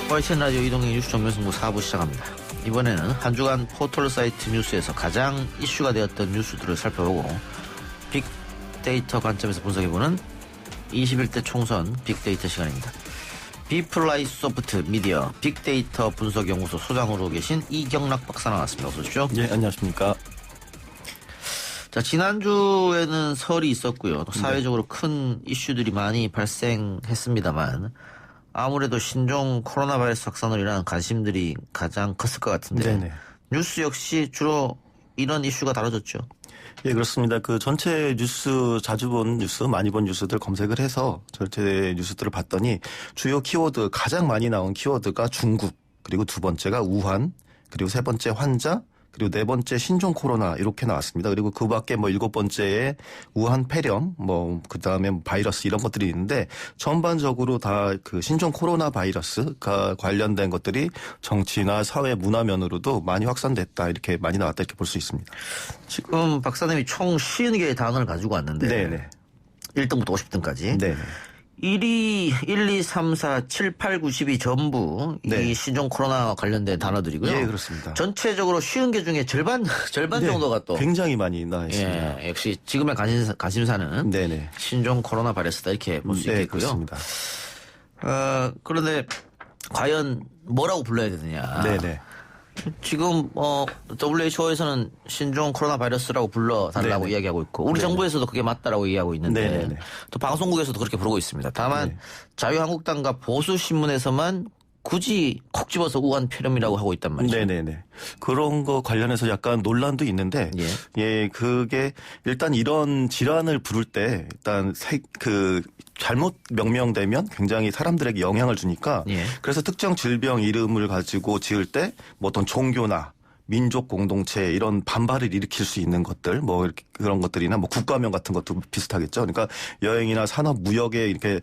YTN 라디오 이동의 뉴스 정면승부 4부 시작합니다. 이번에는 한 주간 포털 사이트 뉴스에서 가장 이슈가 되었던 뉴스들을 살펴보고 빅데이터 관점에서 분석해보는 21대 총선 빅데이터 시간입니다. 비플라이소프트 미디어 빅데이터 분석연구소 소장으로 계신 이경락 박사 나왔습니다. 어서 오십시오. 네, 안녕하십니까. 자, 지난주에는 설이 있었고요. 또 사회적으로 큰 이슈들이 많이 발생했습니다만 아무래도 신종 코로나 바이러스 확산으로 인한 관심들이 가장 컸을 것 같은데 네네. 뉴스 역시 주로 이런 이슈가 다뤄졌죠. 예, 그렇습니다. 그 전체 뉴스 자주 본 뉴스, 많이 본 뉴스들 검색을 해서 전체 뉴스들을 봤더니 주요 키워드 가장 많이 나온 키워드가 중국, 그리고 두 번째가 우한, 그리고 세 번째 환자, 그리고 네 번째 신종 코로나 이렇게 나왔습니다. 그리고 그 밖에 뭐 일곱 번째에 우한 폐렴, 뭐 그다음에 바이러스 이런 것들이 있는데 전반적으로 다 그 신종 코로나 바이러스가 관련된 것들이 정치나 사회 문화면으로도 많이 확산됐다 이렇게 많이 나왔다 이렇게 볼 수 있습니다. 지금 박사님이 총 50개의 단어를 가지고 왔는데 네네. 1등부터 50등까지 네네. 1위, 1, 2, 3, 4, 7, 8, 9, 10이 전부 네. 이 신종 코로나와 관련된 단어들이고요. 예, 그렇습니다. 전체적으로 쉬운 게 중에 절반 네, 정도가 또 굉장히 많이 나와 있습니다. 예, 역시 지금의 관심사는 네네. 신종 코로나 바이러스다 이렇게 볼 수 네, 있겠고요. 그렇습니다. 그런데 과연 뭐라고 불러야 되느냐. 네네. 지금 WHO에서는 신종 코로나 바이러스라고 불러달라고 네네. 이야기하고 있고 우리 네네. 정부에서도 그게 맞다라고 이야기하고 있는데 네네네. 또 방송국에서도 그렇게 부르고 있습니다. 다만 네. 자유한국당과 보수신문에서만 굳이 콕 집어서 우한 폐렴이라고 하고 있단 말이죠. 네네네. 그런 거 관련해서 약간 논란도 있는데, 그게 일단 이런 질환을 부를 때 일단 잘못 명명되면 굉장히 사람들에게 영향을 주니까, 예. 그래서 특정 질병 이름을 가지고 지을 때 뭐 어떤 종교나 민족 공동체 이런 반발을 일으킬 수 있는 것들 뭐 이렇게 그런 것들이나 뭐 국가명 같은 것도 비슷하겠죠. 그러니까 여행이나 산업 무역에 이렇게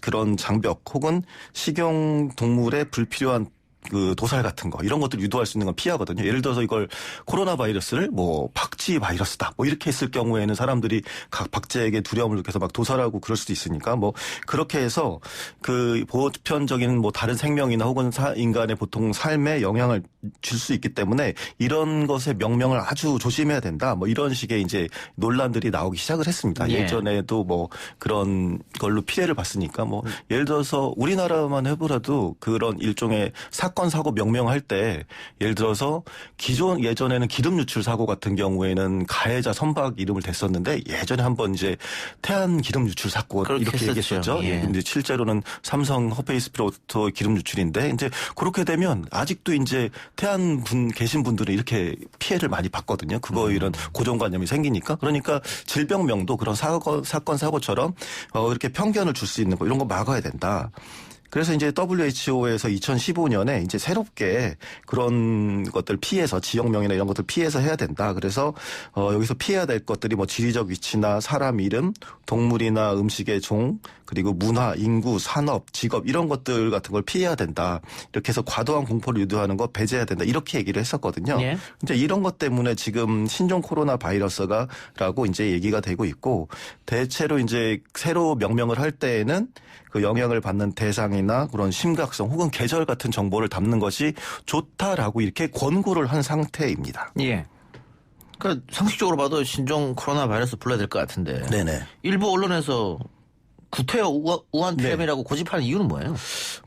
그런 장벽 혹은 식용 동물의 불필요한 그 도살 같은 거 이런 것들 유도할 수 있는 건 피하거든요. 예를 들어서 이걸 코로나 바이러스를 뭐 박쥐 바이러스다 뭐 이렇게 했을 경우에는 사람들이 각 박쥐에게 두려움을 느껴서 막 도살하고 그럴 수도 있으니까 뭐 그렇게 해서 그 보편적인 뭐 다른 생명이나 혹은 인간의 보통 삶에 영향을 줄 수 있기 때문에 이런 것의 명명을 아주 조심해야 된다. 뭐 이런 식의 이제 논란들이 나오기 시작을 했습니다. 예. 예전에도 뭐 그런 걸로 피해를 봤으니까 뭐 예를 들어서 우리나라만 해보라도 그런 일종의 사건 사고 명명할 때 예를 들어서 예전에는 기름 유출 사고 같은 경우에는 가해자 선박 이름을 댔었는데 예전에 한번 이제 태안 기름 유출 사고 이렇게 얘기했었죠. 예. 근데 실제로는 삼성 허페이스프로토 기름 유출인데 이제 그렇게 되면 아직도 이제 태안 계신 분들은 이렇게 피해를 많이 받거든요. 그거 이런 고정관념이 생기니까 그러니까 질병명도 그런 사건 사고처럼 이렇게 편견을 줄 수 있는 거 이런 거 막아야 된다. 그래서 이제 WHO에서 2015년에 이제 새롭게 그런 것들 피해서 지역명이나 이런 것들 피해서 해야 된다. 그래서 여기서 피해야 될 것들이 뭐 지리적 위치나 사람 이름, 동물이나 음식의 종, 그리고 문화, 인구, 산업, 직업 이런 것들 같은 걸 피해야 된다. 이렇게 해서 과도한 공포를 유도하는 거 배제해야 된다. 이렇게 얘기를 했었거든요. 예. 이제 이런 것 때문에 지금 신종 코로나 바이러스가라고 이제 얘기가 되고 있고 대체로 이제 새로 명명을 할 때에는 그 영향을 받는 대상이나 그런 심각성 혹은 계절 같은 정보를 담는 것이 좋다라고 이렇게 권고를 한 상태입니다. 예. 그러니까 상식적으로 봐도 신종 코로나 바이러스 불러야 될 것 같은데. 네네. 일부 언론에서 구태여 우한 폐렴이라고 고집하는 이유는 뭐예요?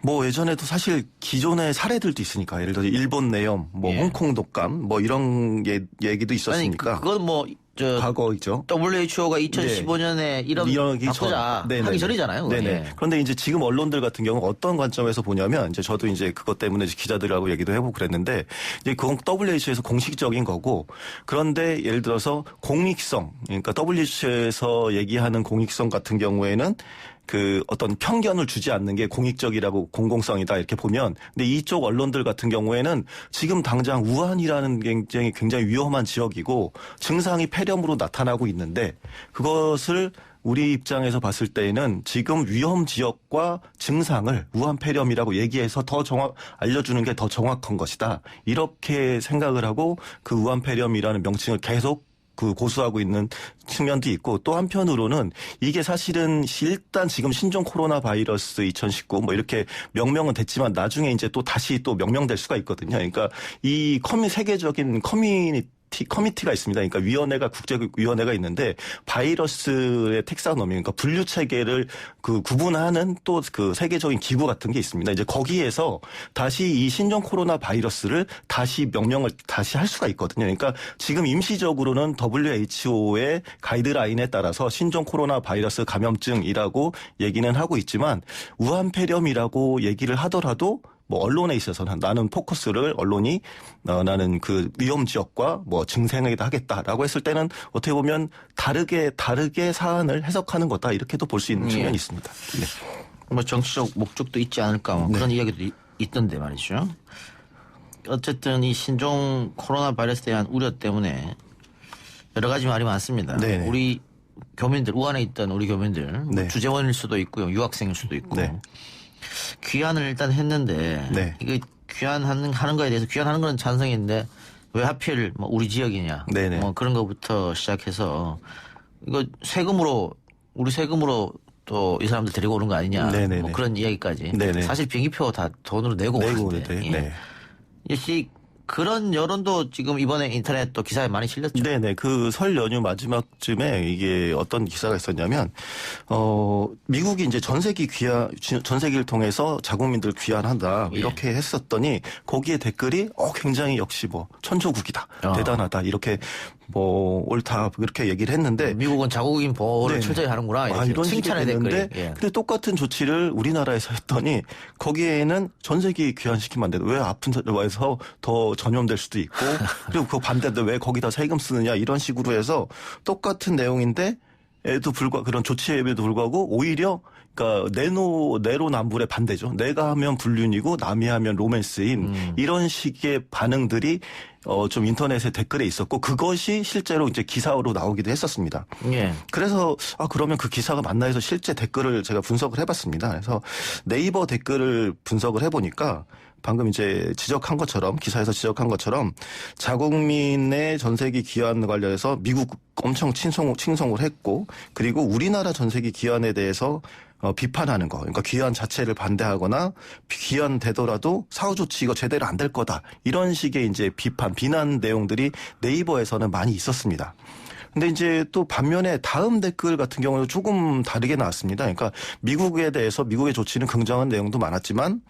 뭐 예전에도 사실 기존의 사례들도 있으니까 예를 들어서 일본 내염, 뭐 홍콩 독감, 뭐 이런 얘기도 있었으니까. 아니 그건 뭐 과거이죠. WHO가 2015년에 이런 바꾸자 하기 전이잖아요. 네네. 예. 그런데 이제 지금 언론들 같은 경우 어떤 관점에서 보냐면 이제 저도 이제 그것 때문에 기자들하고 얘기도 해보고 그랬는데 이제 그건 WHO에서 공식적인 거고 그런데 예를 들어서 공익성 그러니까 WHO에서 얘기하는 공익성 같은 경우에는 그 어떤 편견을 주지 않는 게 공익적이라고 공공성이다 이렇게 보면 근데 이쪽 언론들 같은 경우에는 지금 당장 우한이라는 굉장히 위험한 지역이고 증상이 폐렴으로 나타나고 있는데 그것을 우리 입장에서 봤을 때에는 지금 위험 지역과 증상을 우한 폐렴이라고 얘기해서 알려주는 게 더 정확한 것이다. 이렇게 생각을 하고 그 우한 폐렴이라는 명칭을 계속 그 고수하고 있는 측면도 있고 또 한편으로는 이게 사실은 일단 지금 신종 코로나 바이러스 2019 뭐 이렇게 명명은 됐지만 나중에 이제 또 다시 또 명명될 수가 있거든요. 그러니까 이 세계적인 커미티가 있습니다. 그러니까 위원회가 국제위원회가 있는데 바이러스의 텍사노미 그러니까 분류 체계를 그 구분하는 또 그 세계적인 기구 같은 게 있습니다. 이제 거기에서 다시 이 신종 코로나 바이러스를 다시 명명을 다시 할 수가 있거든요. 그러니까 지금 임시적으로는 WHO의 가이드라인에 따라서 신종 코로나 바이러스 감염증이라고 얘기는 하고 있지만 우한폐렴이라고 얘기를 하더라도 뭐 언론에 있어서는 나는 포커스를 언론이 나는 그 위험 지역과 뭐 증생에다 하겠다라고 했을 때는 어떻게 보면 다르게 사안을 해석하는 거다 이렇게도 볼 수 있는 측면이 있습니다. 네. 뭐 정치적 목적도 있지 않을까 뭐 그런 이야기도 있던데 말이죠. 어쨌든 이 신종 코로나 바이러스에 대한 우려 때문에 여러 가지 말이 많습니다. 네네. 우리 교민들 우한에 있던 우리 교민들 뭐 네. 주재원일 수도 있고요, 유학생일 수도 있고. 네. 귀환을 일단 했는데 네. 이게 귀환하는 거에 대해서 귀환하는 건 찬성인데 왜 하필 뭐 우리 지역이냐 네네. 뭐 그런 거부터 시작해서 이거 우리 세금으로 또 이 사람들 데리고 오는 거 아니냐 네네네. 뭐 그런 이야기까지 네네. 사실 비행기표 다 돈으로 내고 오는데 네. 네. 역시 그런 여론도 지금 이번에 인터넷 또 기사에 많이 실렸죠. 네네. 그 설 연휴 마지막쯤에 이게 어떤 기사가 있었냐면, 미국이 이제 전 세계를 통해서 자국민들 귀환한다. 예. 이렇게 했었더니 거기에 댓글이 굉장히 역시 뭐 천조국이다. 대단하다. 이렇게 뭐 옳다. 그렇게 얘기를 했는데. 미국은 자국인 보호를 네네. 철저히 하는구나. 이렇게 이런 식이 칭찬의 댓글이. 됐는데 예. 근데 똑같은 조치를 우리나라에서 했더니 거기에는 전 세계 귀환시키면 안 되는데 왜 아픈 데에서 더 전염될 수도 있고 그리고 그 반대로 왜 거기다 세금 쓰느냐 이런 식으로 해서 똑같은 내용인데 에도 불구하고 그런 조치에도 불구하고 오히려 그러니까 내로남불의 반대죠. 내가 하면 불륜이고 남이 하면 로맨스인 이런 식의 반응들이 좀 인터넷에 댓글에 있었고 그것이 실제로 이제 기사로 나오기도 했었습니다. 예. 그래서 그러면 그 기사가 맞나 해서 실제 댓글을 제가 분석을 해봤습니다. 그래서 네이버 댓글을 분석을 해보니까 방금 이제 지적한 것처럼 기사에서 지적한 것처럼 자국민의 전세기 귀환 관련해서 미국 엄청 칭송을 했고 그리고 우리나라 전세기 귀환에 대해서 비판하는 거. 그러니까 귀환 자체를 반대하거나 귀환되더라도 사후 조치 이거 제대로 안 될 거다. 이런 식의 이제 비난 내용들이 네이버에서는 많이 있었습니다. 근데 이제 또 반면에 다음 댓글 같은 경우는 조금 다르게 나왔습니다. 그러니까 미국에 대해서 미국의 조치는 긍정한 내용도 많았지만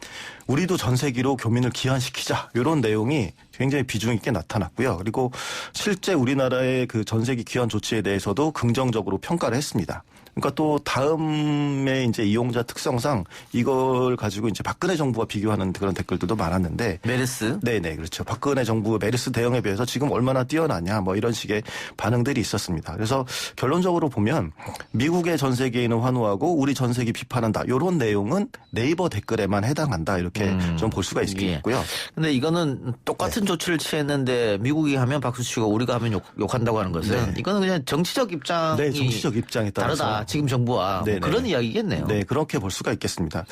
우리도 전세기로 교민을 귀환시키자 이런 내용이 굉장히 비중 있게 나타났고요. 그리고 실제 우리나라의 그 전세기 귀환 조치에 대해서도 긍정적으로 평가를 했습니다. 그러니까 또 다음에 이제 이용자 특성상 이걸 가지고 이제 박근혜 정부와 비교하는 그런 댓글들도 많았는데. 메르스? 네네, 그렇죠. 박근혜 정부 메르스 대응에 비해서 지금 얼마나 뛰어나냐 뭐 이런 식의 반응들이 있었습니다. 그래서 결론적으로 보면 미국의 전세기에는 환호하고 우리 전세기 비판한다. 이런 내용은 네이버 댓글에만 해당한다. 이렇게 좀 볼 수가 있겠고요. 근데 이거는 똑같은 조치를 취했는데 미국이 하면 박수치고 우리가 하면 욕한다고 하는 것은 이거는 그냥 정치적 입장이 네, 정치적 입장에 따라서 다르다. 지금 정부와 뭐 그런 이야기겠네요. 네, 그렇게 볼 수가 있겠습니다.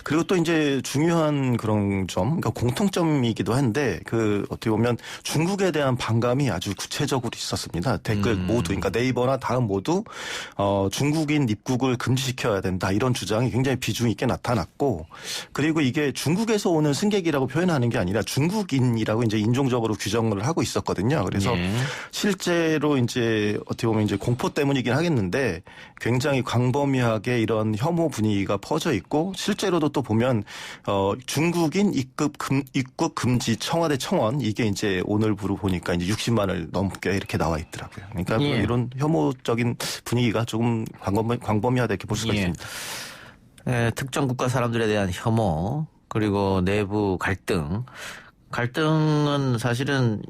그리고 또 이제 중요한 그런 점, 그러니까 공통점이기도 한데 그 어떻게 보면 중국에 대한 반감이 아주 구체적으로 있었습니다. 댓글 모두, 그러니까 네이버나 다음 모두 중국인 입국을 금지시켜야 된다 이런 주장이 굉장히 비중 있게 나타났고 그리고 이게 중국에서 오는 승객이라고 표현하는 게 아니라 중국인이라고 이제 인종적으로 규정을 하고 있었거든요. 그래서 실제로 이제 어떻게 보면 이제 공포 때문이긴 하겠는데 굉장히 광범위하게 이런 혐오 분위기가 퍼져 있고 실제로도 또 보면 중국인 입국 금지 청와대 청원 이게 이제 오늘부로 보니까 이제 60만을 넘게 이렇게 나와 있더라고요. 그러니까 이런 혐오적인 분위기가 조금 광범위하다 이렇게 볼 수가 있습니다. 특정 국가 사람들에 대한 혐오 그리고 내부 갈등은 사실은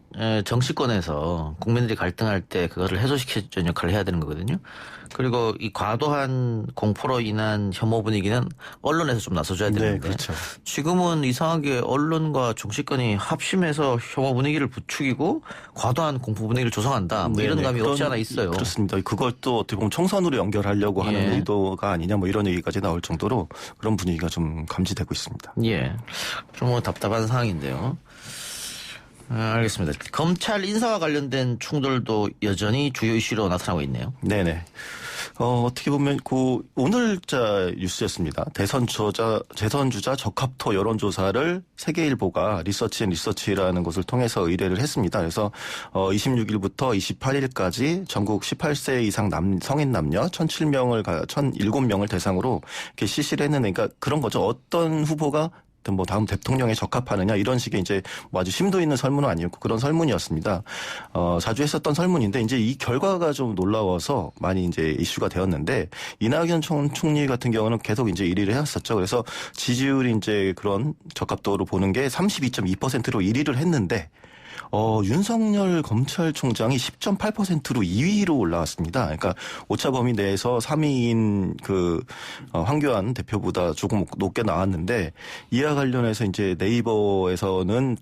정치권에서 국민들이 갈등할 때 그거를 해소시켜주는 역할을 해야 되는 거거든요. 그리고 이 과도한 공포로 인한 혐오 분위기는 언론에서 좀 나서줘야 되는데 네, 그렇죠. 지금은 이상하게 언론과 정치권이 합심해서 혐오 분위기를 부추기고 과도한 공포 분위기를 조성한다. 뭐 이런 감이 없지 않아 있어요. 그렇습니다. 그걸 또 어떻게 보면 총선으로 연결하려고 하는 의도가 아니냐 뭐 이런 얘기까지 나올 정도로 그런 분위기가 좀 감지되고 있습니다. 좀 뭐 답답한 상황인데요. 알겠습니다. 검찰 인사와 관련된 충돌도 여전히 주요 이슈로 나타나고 있네요. 네네. 어떻게 보면 오늘자 뉴스였습니다. 대선 주자 적합토 여론조사를 세계일보가 리서치라는 곳을 통해서 의뢰를 했습니다. 그래서 26일부터 28일까지 전국 18세 이상 성인 남녀 1,007명을 대상으로 이렇게 실시를 했는데, 그러니까 그런 거죠. 어떤 후보가 뭐 다음 대통령에 적합하느냐 이런 식의 이제 뭐 아주 심도 있는 설문은 아니었고 그런 설문이었습니다. 자주 했었던 설문인데 이제 이 결과가 좀 놀라워서 많이 이제 이슈가 되었는데, 이낙연 총리 같은 경우는 계속 이제 1위를 해왔었죠. 그래서 지지율이 이제 그런 적합도로 보는 게 32.2%로 1위를 했는데, 윤석열 검찰총장이 10.8%로 2위로 올라왔습니다. 그러니까 오차 범위 내에서 3위인 황교안 대표보다 조금 높게 나왔는데, 이와 관련해서 이제 네이버에서는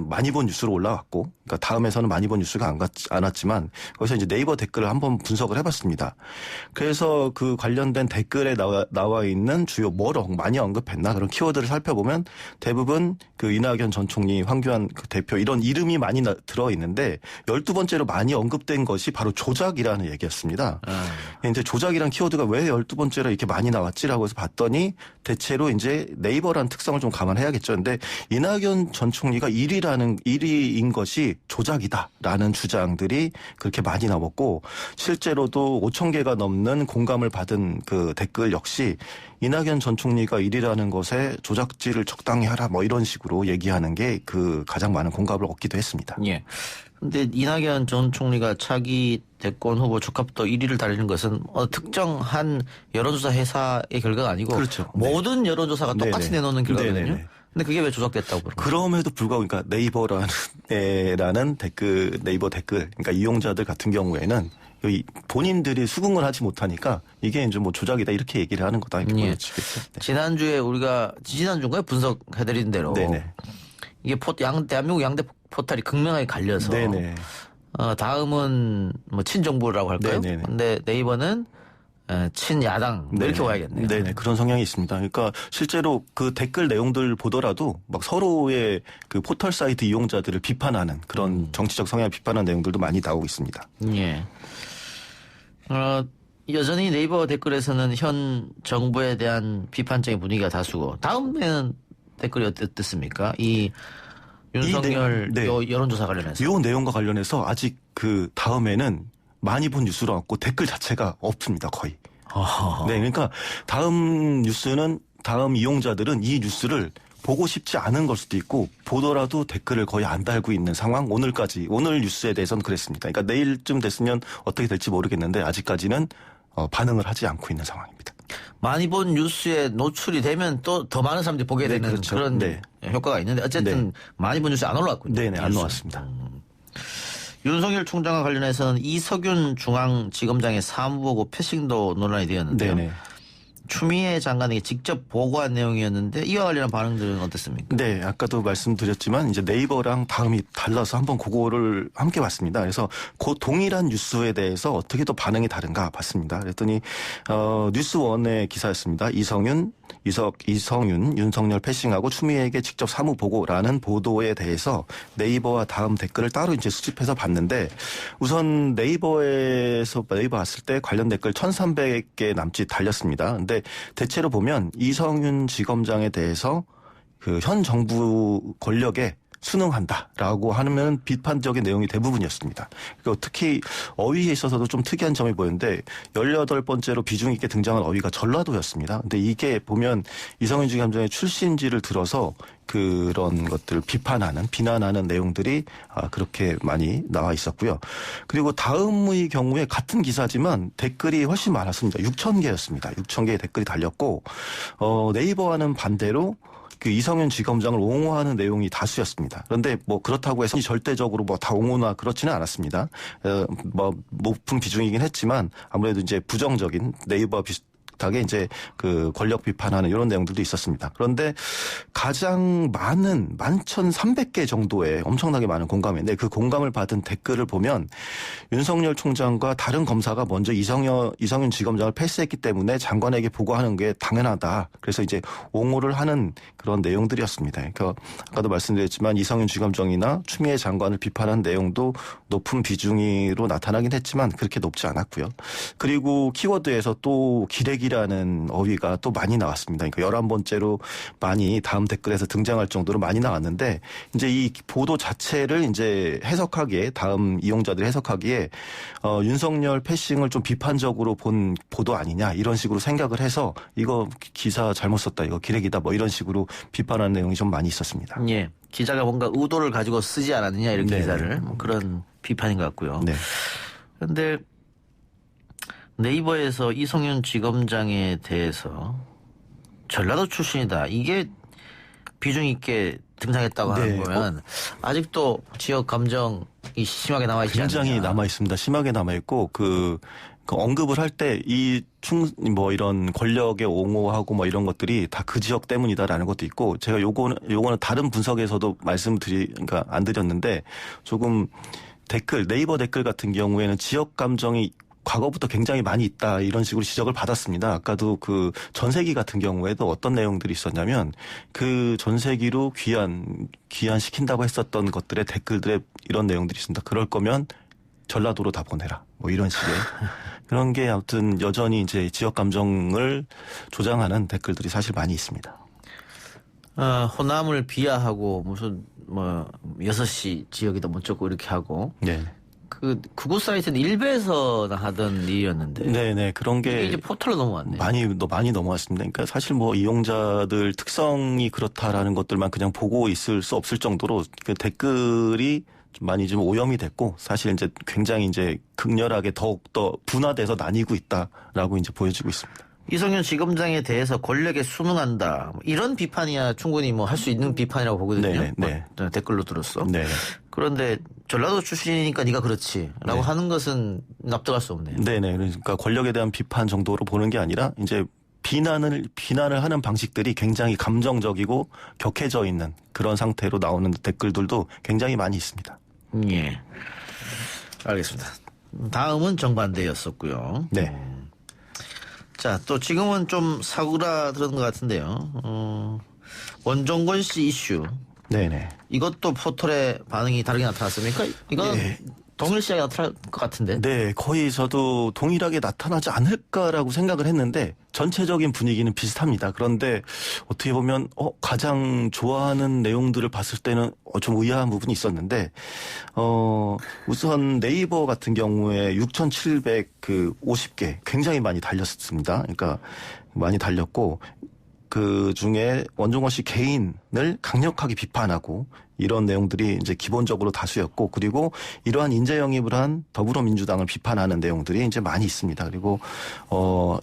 많이 본 뉴스로 올라왔고, 그러니까 다음에서는 많이 본 뉴스가 않았지만 거기서 이제 네이버 댓글을 한번 분석을 해봤습니다. 그래서 그 관련된 댓글에 나와 있는 주요 많이 언급했나 그런 키워드를 살펴보면 대부분 이낙연 전 총리, 황교안 대표 이런 이름이 많이 들어있는데 12번째로 많이 언급된 것이 바로 조작이라는 얘기였습니다. 이제 조작이란 키워드가 왜 12번째로 이렇게 많이 나왔지라고 해서 봤더니 대체로 이제 네이버라는 특성을 좀 감안해야겠죠. 근데 이낙연 전 총리가 1위인 것이 조작이다라는 주장들이 그렇게 많이 나왔고, 실제로도 5,000개가 넘는 공감을 받은 그 댓글 역시 이낙연 전 총리가 1위라는 것에 조작질을 적당히 하라 뭐 이런 식으로 얘기하는 게 가장 많은 공감을 얻기도 했습니다. 예. 근데 이낙연 전 총리가 차기 대권 후보 적합도 1위를 달리는 것은 특정한 여론조사 회사의 결과가 아니고 그렇죠. 모든 여론조사가 똑같이 내놓는 결과거든요. 네네. 근데 그게 왜 조작됐다고 그러나요? 그럼에도 불구하고 그러니까 네이버라는 네이버 댓글, 그러니까 이용자들 같은 경우에는 본인들이 수긍을 하지 못하니까 이게 이제 뭐 조작이다 이렇게 얘기를 하는 거다 이렇게 보여지겠죠. 네. 지난주에 우리가 지난주인가요? 분석해드린 대로 네네. 이게 대한민국 양대 포탈이 극명하게 갈려서 네네. 다음은 뭐 친정부라고 할까요? 네네네. 근데 네이버는 친야당 이렇게 와야겠네요. 네네, 그런 성향이 있습니다. 그러니까 실제로 그 댓글 내용들 보더라도 막 서로의 그 포털 사이트 이용자들을 비판하는 그런 정치적 성향을 비판하는 내용들도 많이 나오고 있습니다. 예. 여전히 네이버 댓글에서는 현 정부에 대한 비판적인 분위기가 다수고, 다음에는 댓글이 어땠습니까? 이 윤석열 여론조사 관련해서. 이 내용과 관련해서 아직 그 다음에는 많이 본 뉴스로 왔고 댓글 자체가 없습니다, 거의. 네, 그러니까 다음 이용자들은 이 뉴스를 보고 싶지 않은 걸 수도 있고 보더라도 댓글을 거의 안 달고 있는 상황. 오늘 뉴스에 대해서는 그랬습니다. 그러니까 내일쯤 됐으면 어떻게 될지 모르겠는데 아직까지는 반응을 하지 않고 있는 상황입니다. 많이 본 뉴스에 노출이 되면 또 더 많은 사람들이 보게 되는 그렇죠. 그런 효과가 있는데 어쨌든 많이 본 뉴스에 안 올라왔군요. 네네, 안 나왔습니다. 윤석열 총장과 관련해서는 이석윤 중앙지검장의 사무보고 패싱도 논란이 되었는데요. 네네. 추미애 장관에게 직접 보고한 내용이었는데 이와 관련한 반응들은 어땠습니까? 네, 아까도 말씀드렸지만 이제 네이버랑 다음이 달라서 한번 그거를 함께 봤습니다. 그래서 그 동일한 뉴스에 대해서 어떻게 또 반응이 다른가 봤습니다. 그랬더니 뉴스원의 기사였습니다. 이성윤, 윤석열 패싱하고 추미애에게 직접 사무 보고라는 보도에 대해서 네이버와 다음 댓글을 따로 이제 수집해서 봤는데, 우선 네이버 왔을 때 관련 댓글 1,300개 남짓 달렸습니다. 근데 대체로 보면 이성윤 지검장에 대해서 현 정부 권력에 순응한다라고 하면 비판적인 내용이 대부분이었습니다. 특히 어휘에 있어서도 좀 특이한 점이 보였는데 18번째로 비중 있게 등장한 어휘가 전라도였습니다. 근데 이게 보면 이성윤 지검장의 출신지를 들어서 그런 것들을 비난하는 내용들이 그렇게 많이 나와 있었고요. 그리고 다음의 경우에 같은 기사지만 댓글이 훨씬 많았습니다. 6,000개였습니다. 6,000개의 댓글이 달렸고 네이버와는 반대로 이성윤 지검장을 옹호하는 내용이 다수였습니다. 그런데 뭐 그렇다고 해서 절대적으로 뭐 다 옹호나 그렇지는 않았습니다. 뭐 높은 비중이긴 했지만 아무래도 이제 부정적인 네이버 비슷하게 이제 그 권력 비판하는 이런 내용들도 있었습니다. 그런데 가장 많은 11,300개 정도의 엄청나게 많은 공감인데 그 공감을 받은 댓글을 보면 윤석열 총장과 다른 검사가 먼저 이성윤 지검장을 패스했기 때문에 장관에게 보고하는 게 당연하다. 그래서 이제 옹호를 하는 그런 내용들이었습니다. 그러니까 아까도 말씀드렸지만 이성윤 지검장이나 추미애 장관을 비판한 내용도 높은 비중으로 나타나긴 했지만 그렇게 높지 않았고요. 그리고 키워드에서 또 기레기라는 어휘가 또 많이 나왔습니다. 그러니까 11번째로 많이 다음 댓글에서 등장할 정도로 많이 나왔는데 이제 이 보도 자체를 이제 해석하기에 다음 이용자들이 해석하기에 윤석열 패싱을 좀 비판적으로 본 보도 아니냐 이런 식으로 생각을 해서 이거 기사 잘못 썼다 이거 기레기다 뭐 이런 식으로 비판하는 내용이 좀 많이 있었습니다. 예. 기자가 뭔가 의도를 가지고 쓰지 않았느냐 이런 네. 기사를 뭐 그런 비판인 것 같고요. 네. 그런데 네이버에서 이성윤 지검장에 대해서 전라도 출신이다. 이게 비중 있게 등장했다고 하는 네. 거면 아직도 지역 감정이 심하게 남아있지 않느냐. 굉장히 남아 있습니다. 심하게 남아 있고 그 언급을 할 때 뭐 이런 권력에 옹호하고 뭐 이런 것들이 다 그 지역 때문이다라는 것도 있고 제가 요거는 다른 분석에서도 그러니까 안 드렸는데 조금 네이버 댓글 같은 경우에는 지역 감정이 과거부터 굉장히 많이 있다 이런 식으로 지적을 받았습니다. 아까도 그 전세기 같은 경우에도 어떤 내용들이 있었냐면 그 전세기로 귀환시킨다고 했었던 것들의 댓글들에 이런 내용들이 있습니다. 그럴 거면 전라도로 다 보내라. 뭐 이런 식의 그런 게 아무튼 여전히 이제 지역 감정을 조장하는 댓글들이 사실 많이 있습니다. 호남을 비하하고 무슨 뭐 6시 지역이다 뭐 어쩌고 이렇게 하고 네. 그 구구 사이트는 일베에서 하던 일이었는데 네네 그런 게 이게 이제 포털로 넘어왔네요. 많이 넘어왔습니다. 그러니까 사실 뭐 이용자들 특성이 그렇다라는 것들만 그냥 보고 있을 수 없을 정도로 그 댓글이 좀 많이 좀 오염이 됐고 사실 이제 굉장히 이제 극렬하게 더욱더 분화돼서 나뉘고 있다라고 이제 보여지고 있습니다. 이성윤 지검장에 대해서 권력에 순응한다. 뭐 이런 비판이야 충분히 뭐 할 수 있는 비판이라고 보거든요. 네. 뭐 댓글로 들었어. 네. 그런데 전라도 출신이니까 네가 그렇지라고 네. 하는 것은 납득할 수 없네요. 네네. 그러니까 권력에 대한 비판 정도로 보는 게 아니라 이제 비난을 하는 방식들이 굉장히 감정적이고 격해져 있는 그런 상태로 나오는 댓글들도 굉장히 많이 있습니다. 예. 알겠습니다. 다음은 정반대였었고요. 네. 자, 또 지금은 좀 사고라들은 것 같은데요. 원종건 씨 이슈. 네네. 이것도 포털에 반응이 다르게 나타났습니까? 이건 네. 동일시하게 나타날 것 같은데. 네, 거의 저도 동일하게 나타나지 않을까라고 생각을 했는데 전체적인 분위기는 비슷합니다. 그런데 어떻게 보면 가장 좋아하는 내용들을 봤을 때는 좀 의아한 부분이 있었는데 우선 네이버 같은 경우에 6,750개 굉장히 많이 달렸습니다. 그러니까 많이 달렸고 그 중에 원종건 씨 개인을 강력하게 비판하고 이런 내용들이 이제 기본적으로 다수였고 그리고 이러한 인재 영입을 한 더불어민주당을 비판하는 내용들이 이제 많이 있습니다. 그리고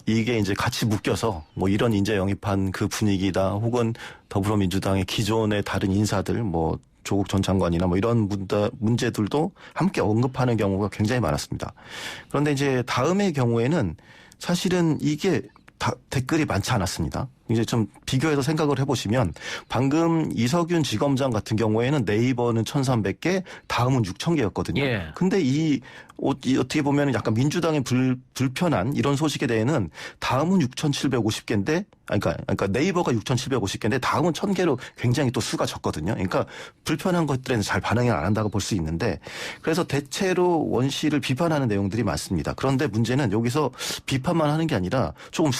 이게 이제 같이 묶여서 뭐 이런 인재 영입한 그 분위기다 혹은 더불어민주당의 기존의 다른 인사들 뭐 조국 전 장관이나 뭐 이런 문제들도 함께 언급하는 경우가 굉장히 많았습니다. 그런데 이제 다음의 경우에는 사실은 이게 댓글이 많지 않았습니다. 이제 좀 비교해서 생각을 해보시면 방금 이석윤 지검장 같은 경우에는 네이버는 1,300개, 다음은 6,000개였거든요. 예. 근데 이 어떻게 보면 약간 민주당의 불편한 이런 소식에 대해는 다음은 6,750개인데, 그러니까 네이버가 6,750개인데 다음은 1,000개로 굉장히 또 수가 적거든요. 그러니까 불편한 것들에는 잘 반응을 안 한다고 볼 수 있는데, 그래서 대체로 원 씨를 비판하는 내용들이 많습니다. 그런데 문제는 여기서 비판만 하는 게 아니라 조금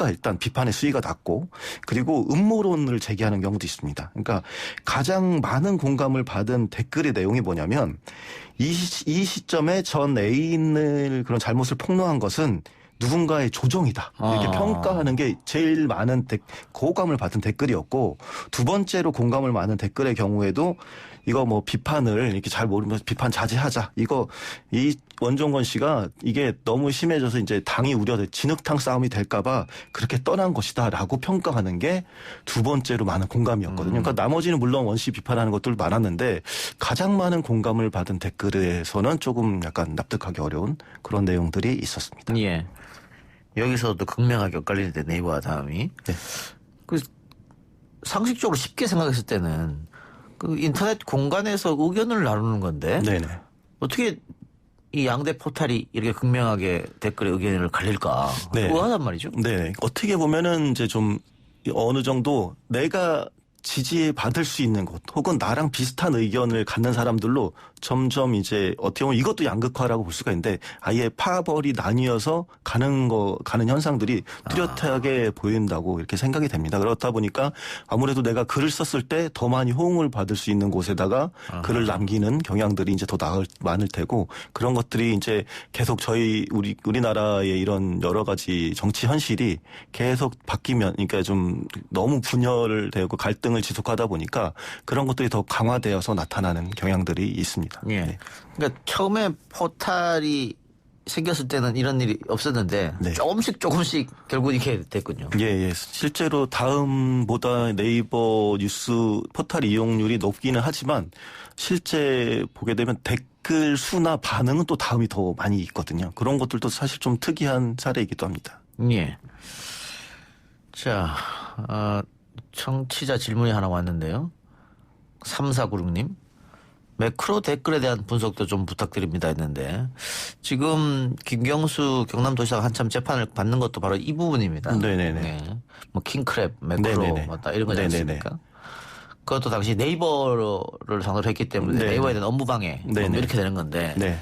일단 비판의 수위가 낮고, 그리고 음모론을 제기하는 경우도 있습니다. 그러니까 가장 많은 공감을 받은 댓글의 내용이 뭐냐면 이 시점에 전 애인을 그런 잘못을 폭로한 것은 누군가의 조종이다. 이렇게 평가하는 게 제일 많은 고감을 받은 댓글이었고 두 번째로 공감을 많은 댓글의 경우에도 이거 뭐 비판을 이렇게 잘 모르면서 비판 자제하자. 이 원종건 씨가 이게 너무 심해져서 이제 당이 우려돼 진흙탕 싸움이 될까봐 그렇게 떠난 것이다라고 평가하는 게 두 번째로 많은 공감이었거든요. 그러니까 나머지는 물론 원 씨 비판하는 것들도 많았는데 가장 많은 공감을 받은 댓글에서는 조금 약간 납득하기 어려운 그런 내용들이 있었습니다. 예. 여기서도 극명하게 엇갈리는데 네이버와 다음이. 네. 그 상식적으로 쉽게 생각했을 때는 그 인터넷 공간에서 의견을 나누는 건데 네네. 어떻게 이 양대 포탈이 이렇게 극명하게 댓글의 의견을 갈릴까? 네. 의아하단 말이죠. 네. 어떻게 보면은 이제 좀 어느 정도 내가 지지받을 수 있는 곳 혹은 나랑 비슷한 의견을 갖는 사람들로 점점 이제 어떻게 보면 이것도 양극화라고 볼 수가 있는데 아예 파벌이 나뉘어서 가는 현상들이 뚜렷하게 보인다고 이렇게 생각이 됩니다. 그렇다 보니까 아무래도 내가 글을 썼을 때 더 많이 호응을 받을 수 있는 곳에다가 글을 남기는 경향들이 이제 더 많을 테고 그런 것들이 이제 계속 우리나라의 이런 여러 가지 정치 현실이 계속 바뀌면 그러니까 좀 너무 분열을 되고 갈등을 지속하다 보니까 그런 것들이 더 강화되어서 나타나는 경향들이 있습니다. 예. 네. 그러니까 처음에 포탈이 생겼을 때는 이런 일이 없었는데 네. 조금씩 결국 이렇게 됐군요. 예. 실제로 다음보다 네이버 뉴스 포탈 이용률이 높기는 하지만 실제 보게 되면 댓글 수나 반응은 또 다음이 더 많이 있거든요. 그런 것들도 사실 좀 특이한 사례이기도 합니다. 예. 자, 청취자 질문이 하나 왔는데요. 3496님. 매크로 댓글에 대한 분석도 좀 부탁드립니다 했는데 지금 김경수 경남도지사가 한참 재판을 받는 것도 바로 이 부분입니다. 네네네. 네. 뭐 킹크랩, 매크로 네네네. 뭐 이런 거지 네네네. 않습니까? 그것도 당시 네이버를 상대로 했기 때문에 네네. 네이버에 대한 업무방해 네네. 이렇게 되는 건데 네.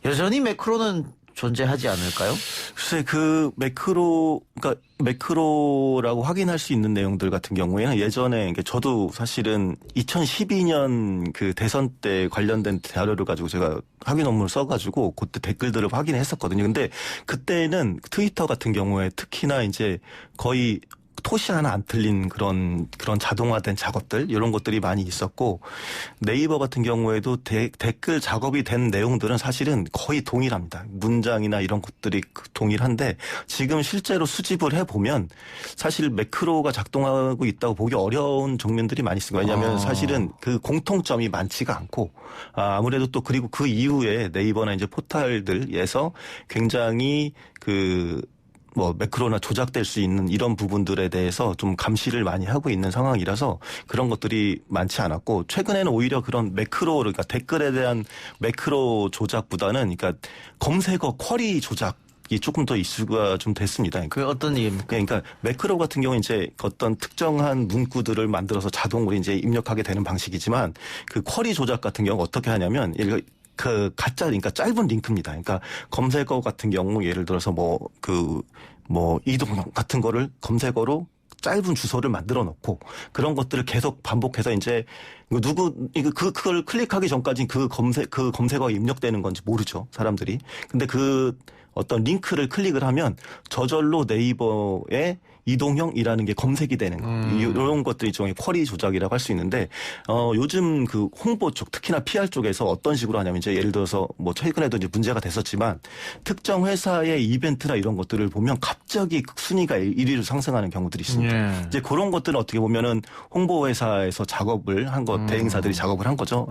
여전히 매크로는 존재하지 않을까요? 글쎄 그러니까 매크로라고 확인할 수 있는 내용들 같은 경우에는 예전에 저도 사실은 2012년 그 대선 때 관련된 자료를 가지고 제가 확인 업무를 써가지고 그때 댓글들을 확인했었거든요. 근데 그때는 트위터 같은 경우에 특히나 이제 거의 토시 하나 안 틀린 그런 자동화된 작업들 이런 것들이 많이 있었고 네이버 같은 경우에도 댓글 작업이 된 내용들은 사실은 거의 동일합니다. 문장이나 이런 것들이 동일한데 지금 실제로 수집을 해보면 사실 매크로가 작동하고 있다고 보기 어려운 장면들이 많이 있습니다. 왜냐하면 사실은 그 공통점이 많지가 않고 아무래도 또 그리고 그 이후에 네이버나 이제 포탈들에서 굉장히 매크로나 조작될 수 있는 이런 부분들에 대해서 좀 감시를 많이 하고 있는 상황이라서 그런 것들이 많지 않았고 최근에는 오히려 그런 그러니까 댓글에 대한 매크로 조작보다는 그러니까 검색어 쿼리 조작 이 조금 더 이슈가 좀 됐습니다. 그 어떤 일입니까? 그러니까 매크로 같은 경우는 이제 어떤 특정한 문구들을 만들어서 자동으로 이제 입력하게 되는 방식이지만 그 쿼리 조작 같은 경우 어떻게 하냐면 그러니까 짧은 링크입니다. 그러니까 검색어 같은 경우 예를 들어서 이동 같은 거를 검색어로 짧은 주소를 만들어 놓고 그런 것들을 계속 반복해서 이제 그걸 클릭하기 전까지 그 검색어가 입력되는 건지 모르죠. 사람들이. 근데 어떤 링크를 클릭을 하면 저절로 네이버에 이동형이라는 게 검색이 되는 이런 것들이 일종의 쿼리 조작이라고 할 수 있는데 요즘 그 홍보 쪽 특히나 PR 쪽에서 어떤 식으로 하냐면 이제 예를 들어서 최근에도 이제 문제가 됐었지만 특정 회사의 이벤트나 이런 것들을 보면 갑자기 순위가 1위로 상승하는 경우들이 있습니다. 예. 이제 그런 것들은 어떻게 보면은 홍보 회사에서 작업을 한 것, 대행사들이 작업을 한 거죠.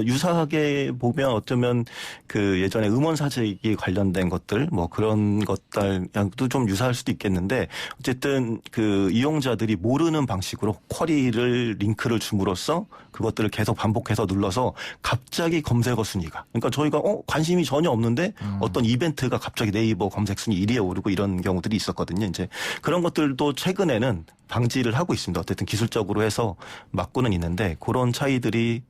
유사하게 보면 어쩌면 그 예전에 음원 사재기 관련된 것들 그런 것들도 좀 유사할 수도 있겠는데 어쨌든 그 이용자들이 모르는 방식으로 쿼리를 링크를 줌으로써 그것들을 계속 반복해서 눌러서 갑자기 검색어 순위가 그러니까 저희가 관심이 전혀 없는데 어떤 이벤트가 갑자기 네이버 검색 순위 1위에 오르고 이런 경우들이 있었거든요. 이제 그런 것들도 최근에는 방지를 하고 있습니다. 어쨌든 기술적으로 해서 막고는 있는데 그런 차이들이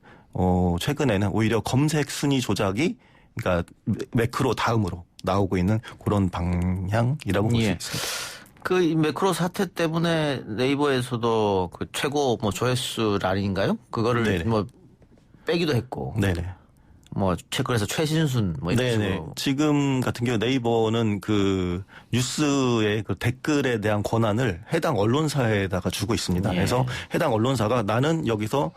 최근에는 오히려 검색 순위 조작이 그러니까 매크로 다음으로 나오고 있는 그런 방향이라고 볼 수 있습니다. 그 매크로 사태 때문에 네이버에서도 그 최고 조회수 라인인가요? 그거를 네네. 빼기도 했고. 네네. 그래서 최신순 이런 네네. 식으로. 지금 같은 경우 네이버는 그 뉴스의 그 댓글에 대한 권한을 해당 언론사에다가 주고 있습니다. 예. 그래서 해당 언론사가 나는 여기서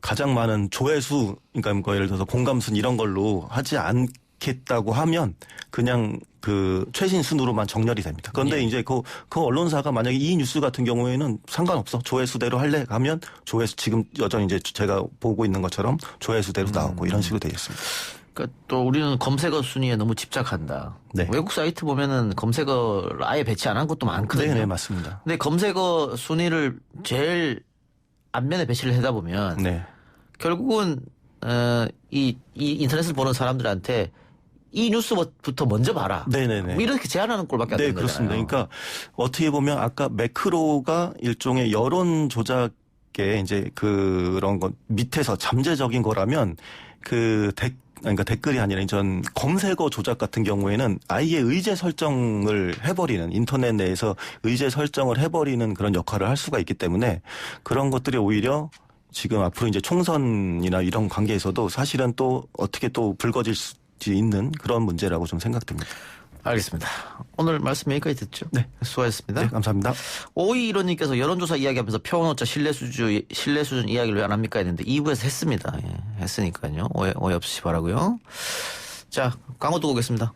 가장 많은 조회수 그러니까 예를 들어서 공감순 이런 걸로 하지 않겠다고 하면 그냥 그 최신 순으로만 정렬이 됩니다. 그런데 예. 이제 그 언론사가 만약에 이 뉴스 같은 경우에는 상관없어. 조회수대로 할래 하면 조회수 지금 여전히 이제 제가 보고 있는 것처럼 조회수대로 나오고 이런 식으로 되어 있습니다. 그러니까 또 우리는 검색어 순위에 너무 집착한다. 네. 외국 사이트 보면은 검색어를 아예 배치 안 한 것도 많거든요. 네, 맞습니다. 근데 검색어 순위를 제일 앞면에 배치를 하다 보면 네. 결국은 이 인터넷을 보는 사람들한테 이 뉴스부터 먼저 봐라. 네네네. 뭐 이렇게 제안하는 꼴밖에 안 네, 되는 그렇습니다. 거잖아요. 그러니까 어떻게 보면 아까 매크로가 일종의 여론 조작의 이제 그런 것 밑에서 잠재적인 거라면 그러니까 댓글이 아니라 전 검색어 조작 같은 경우에는 아예 의제 설정을 해버리는 인터넷 내에서 의제 설정을 해버리는 그런 역할을 할 수가 있기 때문에 그런 것들이 오히려 지금 앞으로 이제 총선이나 이런 관계에서도 사실은 또 어떻게 또 불거질 수 있는 그런 문제라고 좀 생각됩니다. 알겠습니다. 오늘 말씀 여기까지 듣죠. 네. 수고하셨습니다. 네, 감사합니다. 5215님께서 여론조사 이야기하면서 표본오차 신뢰 수준 이야기를 왜 안 합니까 했는데 2부에서 했습니다. 예, 했으니까요. 오해 없으시 바라고요. 자, 광고 듣고 오겠습니다.